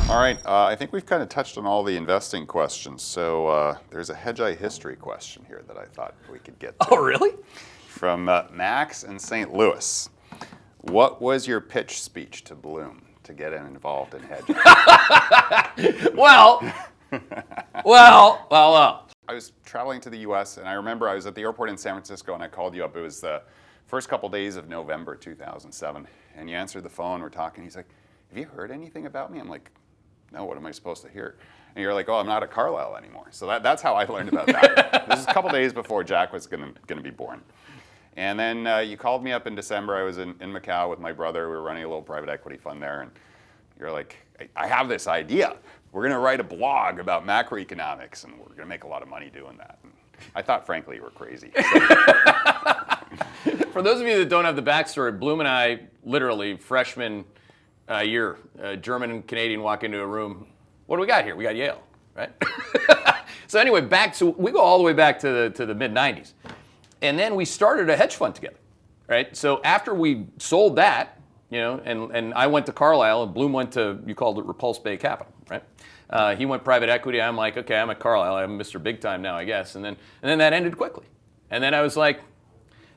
All right, I think we've kind of touched on all the investing questions. So there's a Hedgeye history question here that I thought we could get to. Oh, really? From Max in St. Louis. What was your pitch speech to Blum to get him involved in Hedgeye? Well. I was traveling to the U.S. and I remember I was at the airport in San Francisco and I called you up. It was the first couple days of November 2007, and you answered the phone. We're talking. He's like, "Have you heard anything about me?" I'm like, "No. What am I supposed to hear?" And you're like, "Oh, I'm not at Carlisle anymore." So that's how I learned about that. This is a couple days before Jack was going to be born. And then you called me up in December. I was in Macau with my brother. We were running a little private equity fund there, and you're like, "I have this idea. We're going to write a blog about macroeconomics, and we're going to make a lot of money doing that." And I thought, frankly, you were crazy. For those of you that don't have the backstory, Blum and I, literally, freshman year, German and Canadian walk into a room. What do we got here? We got Yale, right? So anyway, so we go all the way back to the mid-'90s. And then we started a hedge fund together, right? So after we sold that, and I went to Carlisle, and Blum went to, you called it Repulse Bay Capital, right? He went private equity. I'm like, okay, I'm at Carlisle. I'm Mr. Big Time now, I guess. And then that ended quickly. And then I was like,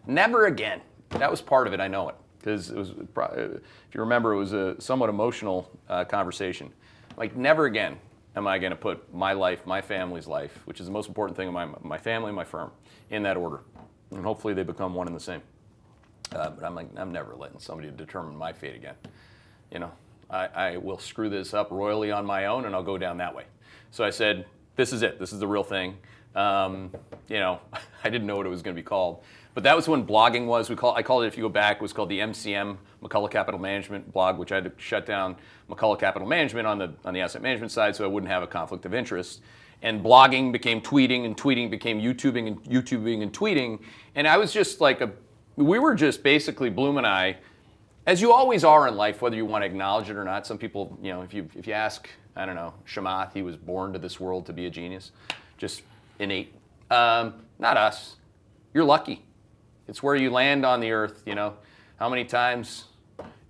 never again. That was part of it. I know it, because it was, if you remember, it was a somewhat emotional conversation. Like, never again am I going to put my life, my family's life, which is the most important thing in my family, my firm, in that order. And hopefully they become one and the same. But I'm like, I'm never letting somebody determine my fate again. I will screw this up royally on my own, and I'll go down that way. So I said, this is it. This is the real thing. I didn't know what it was going to be called. But that was when blogging was. I called it, if you go back, it was called the MCM, McCullough Capital Management blog, which I had to shut down McCullough Capital Management on the asset management side so I wouldn't have a conflict of interest. And blogging became tweeting, and tweeting became YouTubing, and YouTubing and tweeting. And I was just like we were just basically, Blum and I, as you always are in life, whether you want to acknowledge it or not. Some people, if you ask, I don't know, Shamath, he was born to this world to be a genius, just innate. Not us. You're lucky. It's where you land on the earth, how many times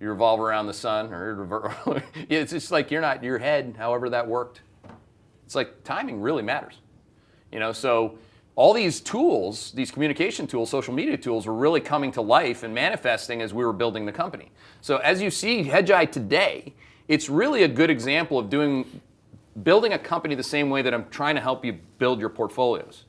you revolve around the sun, or it's just like you're not your head, however that worked. It's like timing really matters, so all these tools, these communication tools, social media tools, were really coming to life and manifesting as we were building the company. So as you see Hedgeye today, it's really a good example of building a company the same way that I'm trying to help you build your portfolios.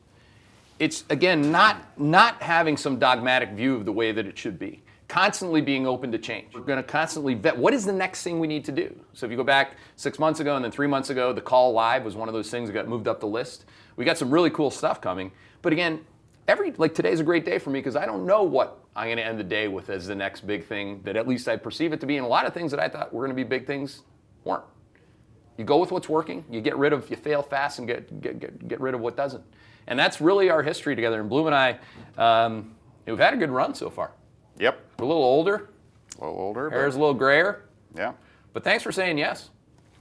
It's, again, not having some dogmatic view of the way that it should be. Constantly being open to change. We're going to constantly vet what is the next thing we need to do. So if you go back 6 months ago and then 3 months ago, the call live was one of those things that got moved up the list. We got some really cool stuff coming. But again, today's a great day for me because I don't know what I'm going to end the day with as the next big thing that at least I perceive it to be. And a lot of things that I thought were going to be big things weren't. You go with what's working. You fail fast and get rid of what doesn't. And that's really our history together. And Blum and I, we've had a good run so far. Yep. We're a little older. Hair's a little grayer. Yeah. But thanks for saying yes.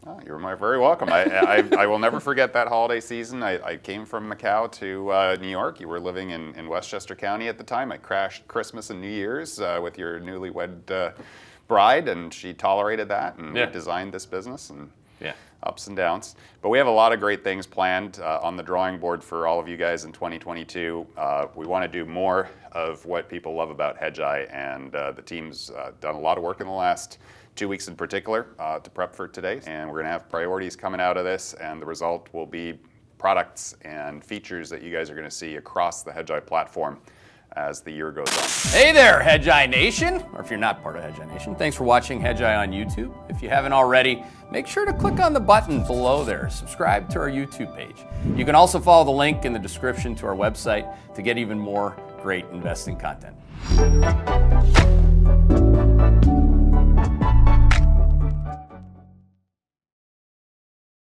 Oh, you're very welcome. I will never forget that holiday season. I came from Macau to New York. You were living in Westchester County at the time. I crashed Christmas and New Year's with your newlywed bride, and she tolerated that, and we designed this business. And ups and downs. But we have a lot of great things planned on the drawing board for all of you guys in 2022. We want to do more of what people love about Hedgeye, and the team's done a lot of work in the last 2 weeks in particular to prep for today. And we're going to have priorities coming out of this, and the result will be products and features that you guys are going to see across the Hedgeye platform as the year goes on. Hey there, Hedgeye Nation, or if you're not part of Hedgeye Nation, thanks for watching Hedgeye on YouTube. If you haven't already, make sure to click on the button below there. Subscribe to our YouTube page. You can also follow the link in the description to our website to get even more great investing content.